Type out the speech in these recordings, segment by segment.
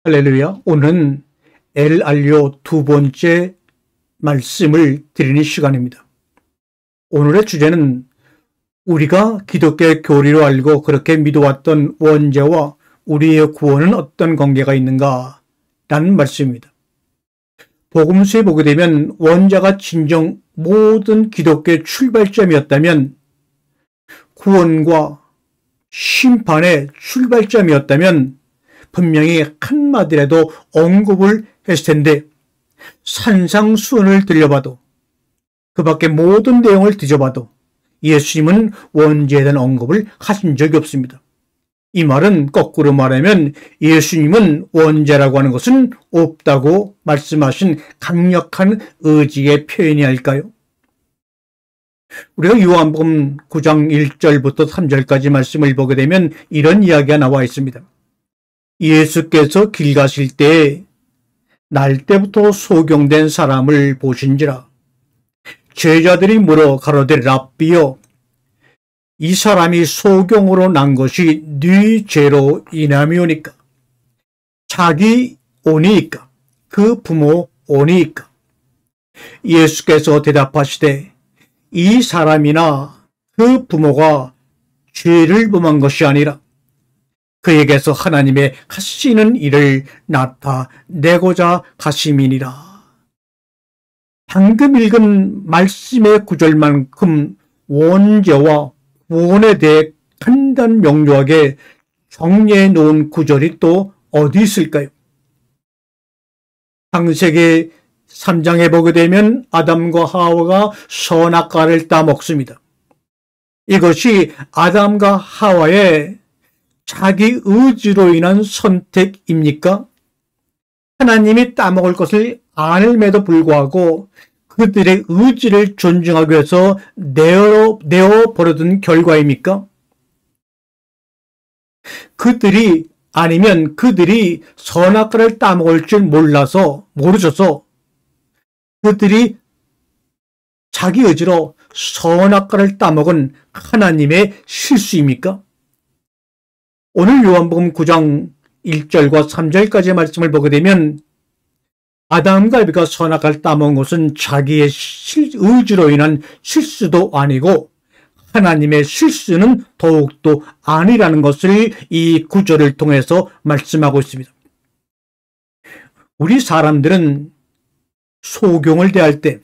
할렐루야. 오늘은 엘 알료 두 번째 말씀을 드리는 시간입니다. 오늘의 주제는 우리가 기독교의 교리로 알고 그렇게 믿어왔던 원죄와 우리의 구원은 어떤 관계가 있는가? 라는 말씀입니다. 복음서에 보게 되면 원죄가 진정 모든 기독교의 출발점이었다면, 구원과 심판의 출발점이었다면 분명히 한마디라도 언급을 했을 텐데, 산상수훈을 들려봐도, 그 밖에 모든 내용을 뒤져봐도 예수님은 원죄에 대한 언급을 하신 적이 없습니다. 이 말은 거꾸로 말하면 예수님은 원죄라고 하는 것은 없다고 말씀하신 강력한 의지의 표현이 할까요? 우리가 요한복음 9장 1절부터 3절까지 말씀을 보게 되면 이런 이야기가 나와 있습니다. 예수께서 길 가실 때에 날 때부터 소경된 사람을 보신지라. 제자들이 물어 가로되 랍비여, 이 사람이 소경으로 난 것이 네 죄로 인함이오니까? 자기 오니이까? 그 부모 오니이까? 예수께서 대답하시되 이 사람이나 그 부모가 죄를 범한 것이 아니라 그에게서 하나님의 하시는 일을 나타내고자 하심이니라. 방금 읽은 말씀의 구절만큼 원죄와 구원에 대해 간단 명료하게 정리해 놓은 구절이 또 어디 있을까요? 창세기 3장에 보게 되면 아담과 하와가 선악과를 따먹습니다. 이것이 아담과 하와의 자기 의지로 인한 선택입니까? 하나님이 따먹을 것을 알음에도 불구하고 그들의 의지를 존중하기 위해서 내어버려둔 결과입니까? 그들이 선악과를 따먹을 줄 모르셔서 그들이 자기 의지로 선악과를 따먹은 하나님의 실수입니까? 오늘 요한복음 9장 1절과 3절까지의 말씀을 보게 되면 아담과 에바가 선악과를 따먹은 것은 자기의 의지로 인한 실수도 아니고 하나님의 실수는 더욱도 아니라는 것을 이 구절을 통해서 말씀하고 있습니다. 우리 사람들은 소경을 대할 때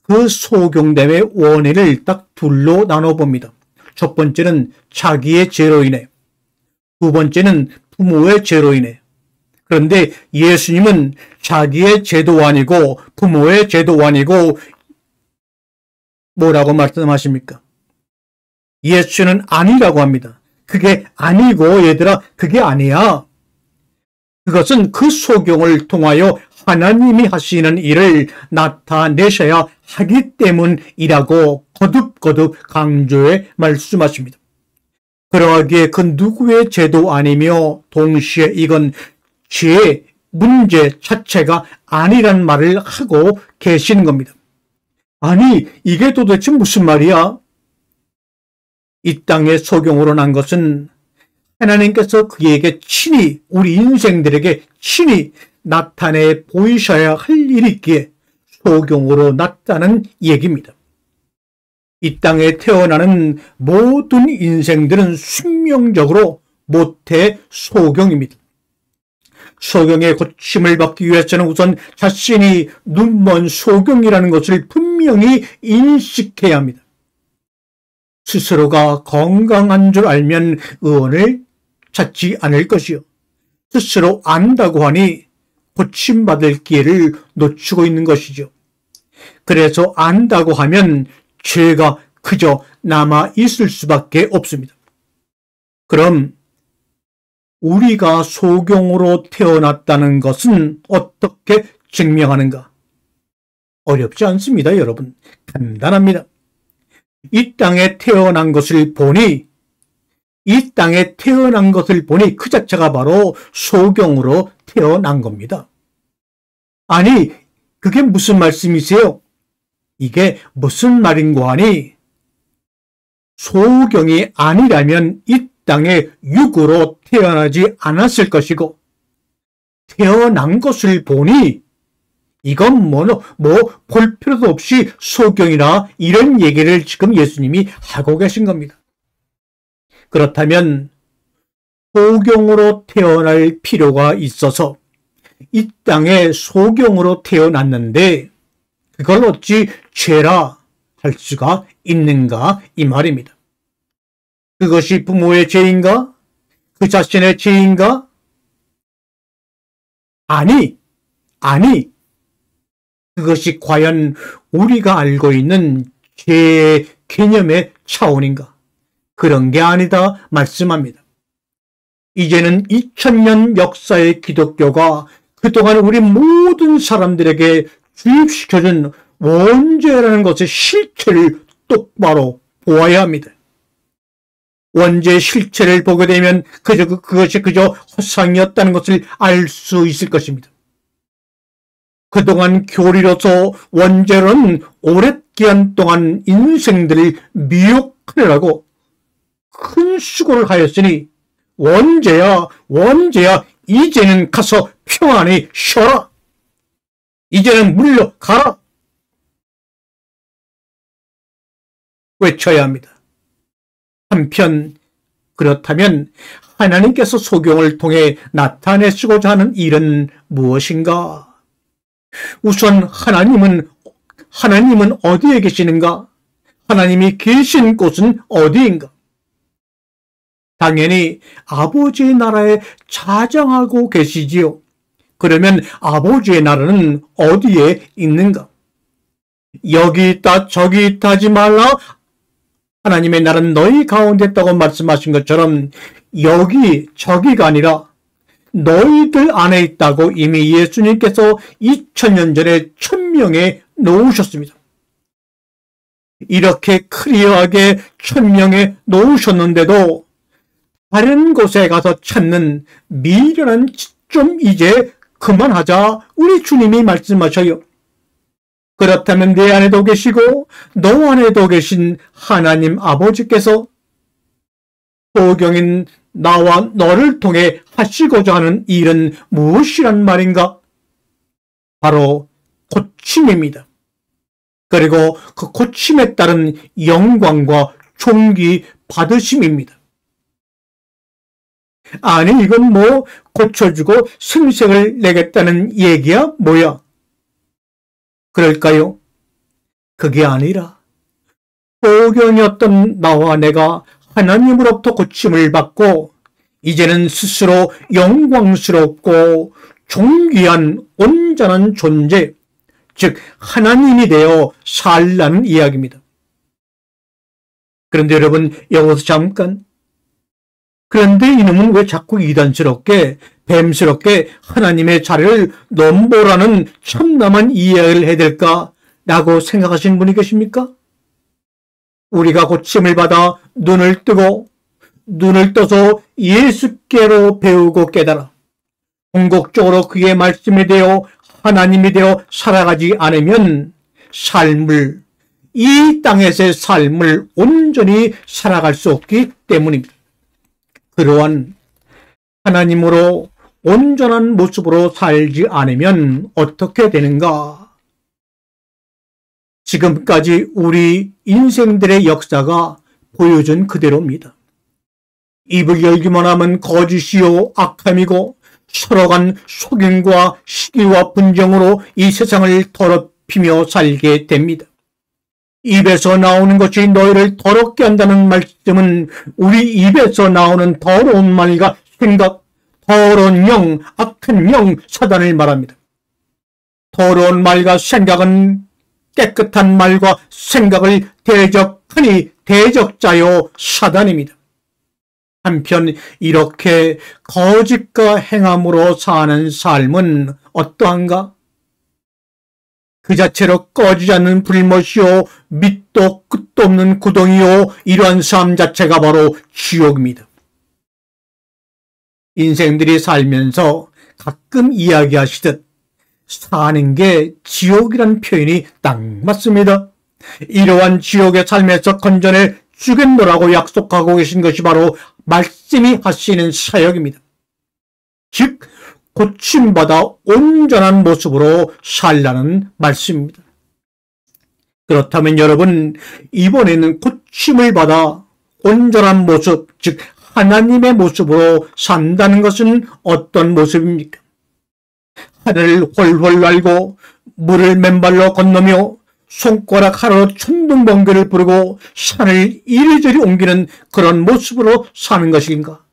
그 소경됨의 원인을 딱 둘로 나눠봅니다. 첫 번째는 자기의 죄로 인해, 두 번째는 부모의 죄로 인해. 그런데 예수님은 자기의 죄도 아니고 부모의 죄도 아니고 뭐라고 말씀하십니까? 예수는 아니라고 합니다. 그게 아니고 얘들아, 그게 아니야. 그것은 그 소경을 통하여 하나님이 하시는 일을 나타내셔야 하기 때문이라고 거듭거듭 강조해 말씀하십니다. 그러하기에 그 누구의 죄도 아니며 동시에 이건 죄의 문제 자체가 아니란 말을 하고 계시는 겁니다. 아니, 이게 도대체 무슨 말이야? 이 땅에 소경으로 난 것은 하나님께서 그에게 친히, 우리 인생들에게 친히 나타내 보이셔야 할 일이기에 소경으로 났다는 얘기입니다. 이 땅에 태어나는 모든 인생들은 숙명적으로 모태 소경입니다. 소경의 고침을 받기 위해서는 우선 자신이 눈먼 소경이라는 것을 분명히 인식해야 합니다. 스스로가 건강한 줄 알면 의원을 찾지 않을 것이요, 스스로 안다고 하니 고침받을 기회를 놓치고 있는 것이죠. 그래서 안다고 하면 죄가 그저 남아 있을 수밖에 없습니다. 그럼 우리가 소경으로 태어났다는 것은 어떻게 증명하는가? 어렵지 않습니다, 여러분. 간단합니다. 이 땅에 태어난 것을 보니 그 자체가 바로 소경으로 태어난 겁니다. 아니, 그게 무슨 말씀이세요? 이게 무슨 말인고 하니, 소경이 아니라면 이 땅에 육으로 태어나지 않았을 것이고 태어난 것을 보니 이건 볼 필요도 없이 소경이나 이런 얘기를 지금 예수님이 하고 계신 겁니다. 그렇다면 소경으로 태어날 필요가 있어서 이 땅에 소경으로 태어났는데 그걸 어찌 죄라 할 수가 있는가 이 말입니다. 그것이 부모의 죄인가? 그 자신의 죄인가? 아니. 그것이 과연 우리가 알고 있는 죄의 개념의 차원인가? 그런 게 아니다 말씀합니다. 이제는 2000년 역사의 기독교가 그동안 우리 모든 사람들에게 주입시켜준 원죄라는 것의 실체를 똑바로 보아야 합니다. 원죄의 실체를 보게 되면 그것이 그저 허상이었다는 것을 알 수 있을 것입니다. 그동안 교리로서 원죄로는 오랜 기간 동안 인생들을 미혹하느라고 큰 수고를 하였으니 원죄야 이제는 가서 평안히 쉬어라. 이제는 물러가라. 외쳐야 합니다. 한편 그렇다면 하나님께서 소경을 통해 나타내시고자 하는 일은 무엇인가? 우선 하나님은 어디에 계시는가? 하나님이 계신 곳은 어디인가? 당연히 아버지의 나라에 자정하고 계시지요. 그러면 아버지의 나라는 어디에 있는가? 여기 있다 저기 있다 하지 말라. 하나님의 나라는 너희 가운데 있다고 말씀하신 것처럼 여기 저기가 아니라 너희들 안에 있다고 이미 예수님께서 2000년 전에 천명해 놓으셨습니다. 이렇게 클리어하게 천명해 놓으셨는데도 다른 곳에 가서 찾는 미련한 좀 이제 그만하자 우리 주님이 말씀하셔요. 그렇다면 내 안에도 계시고 너 안에도 계신 하나님 아버지께서 소경인 나와 너를 통해 하시고자 하는 일은 무엇이란 말인가? 바로 고침입니다. 그리고 그 고침에 따른 영광과 존귀 받으심입니다. 아니 이건 고쳐주고 생색을 내겠다는 얘기야 뭐야? 그럴까요? 그게 아니라 소경이었던 나와 내가 하나님으로부터 고침을 받고 이제는 스스로 영광스럽고 존귀한 온전한 존재, 즉 하나님이 되어 살라는 이야기입니다. 그런데 여러분 여기서 잠깐, 그런데 이놈은 왜 자꾸 이단스럽게 뱀스럽게 하나님의 자리를 넘보라는 참담한 이야기를 해야 될까라고 생각하시는 분이 계십니까? 우리가 고침을 받아 눈을 떠서 예수께로 배우고 깨달아 궁극적으로 그의 말씀이 되어 하나님이 되어 살아가지 않으면 이 땅에서의 삶을 온전히 살아갈 수 없기 때문입니다. 그러한 하나님으로 온전한 모습으로 살지 않으면 어떻게 되는가? 지금까지 우리 인생들의 역사가 보여준 그대로입니다. 입을 열기만 하면 거짓이요 악함이고 서로 간 속임과 시기와 분쟁으로 이 세상을 더럽히며 살게 됩니다. 입에서 나오는 것이 너희를 더럽게 한다는 말씀은 우리 입에서 나오는 더러운 말과 생각, 더러운 영, 악한 영, 사단을 말합니다. 더러운 말과 생각은 깨끗한 말과 생각을 대적하니 대적자요 사단입니다. 한편 이렇게 거짓과 행함으로 사는 삶은 어떠한가? 그 자체로 꺼지지 않는 불못이요 밑도 끝도 없는 구덩이요 이러한 삶 자체가 바로 지옥입니다. 인생들이 살면서 가끔 이야기하시듯 사는 게 지옥이란 표현이 딱 맞습니다. 이러한 지옥의 삶에서 건져내 주겠노라고 약속하고 계신 것이 바로 말씀이 하시는 사역입니다. 즉 고침받아 온전한 모습으로 살라는 말씀입니다. 그렇다면 여러분, 이번에는 고침을 받아 온전한 모습, 즉 하나님의 모습으로 산다는 것은 어떤 모습입니까? 하늘을 훨훨 날고 물을 맨발로 건너며 손가락 하나로 천둥번개를 부르고 산을 이리저리 옮기는 그런 모습으로 사는 것인가?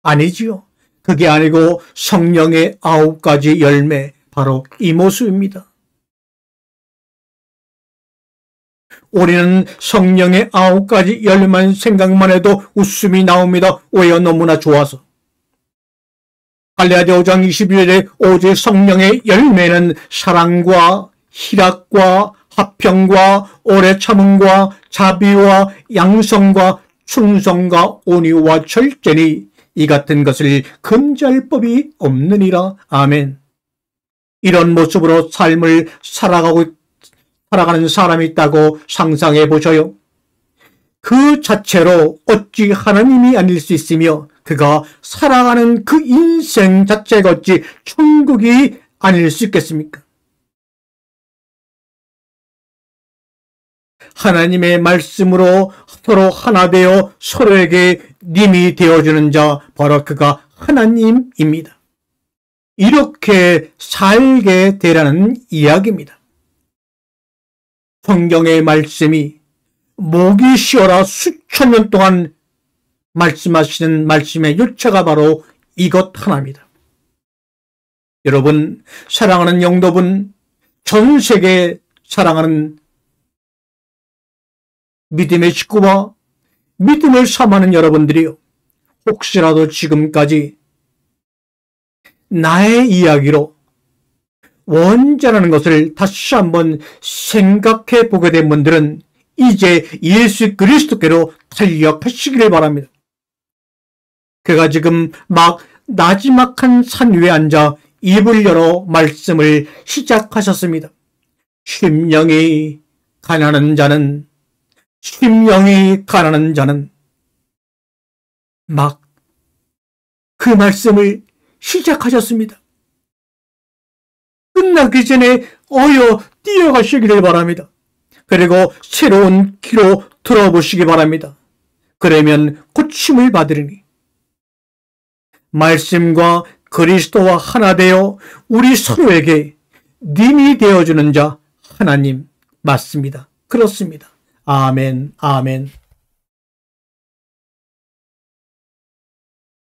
아니지요. 그게 아니고 성령의 9가지 열매, 바로 이 모습입니다. 우리는 성령의 9가지 열매만 생각만 해도 웃음이 나옵니다. 왜요? 너무나 좋아서. 갈라디아 5장 21절에 오직 성령의 열매는 사랑과 희락과 화평과 오래 참음과 자비와 양성과 충성과 온유와 절제니 이 같은 것을 금지할 법이 없느니라. 아멘. 이런 모습으로 삶을 살아가는 사람이 있다고 상상해 보셔요. 그 자체로 어찌 하나님이 아닐 수 있으며 그가 살아가는 그 인생 자체가 어찌 천국이 아닐 수 있겠습니까? 하나님의 말씀으로 서로 하나 되어 서로에게 님이 되어주는 자, 바로 그가 하나님입니다. 이렇게 살게 되라는 이야기입니다. 성경의 말씀이 목이 쉬어라 수천 년 동안 말씀하시는 말씀의 요체가 바로 이것 하나입니다. 여러분, 사랑하는 영도분, 전 세계 사랑하는 믿음의 식구와 믿음을 삼하는 여러분들이요, 혹시라도 지금까지 나의 이야기로 원죄라는 것을 다시 한번 생각해 보게 된 분들은 이제 예수 그리스도께로 달려가시기를 바랍니다. 그가 지금 막 나지막한 산 위에 앉아 입을 열어 말씀을 시작하셨습니다. 심령이 가난한 자는 막 그 말씀을 시작하셨습니다. 끝나기 전에 뛰어가시기를 바랍니다. 그리고 새로운 길로 들어보시기 바랍니다. 그러면 고침을 받으리니 말씀과 그리스도와 하나 되어 우리 서로에게 님이 되어주는 자 하나님 맞습니다. 그렇습니다. 아멘, 아멘.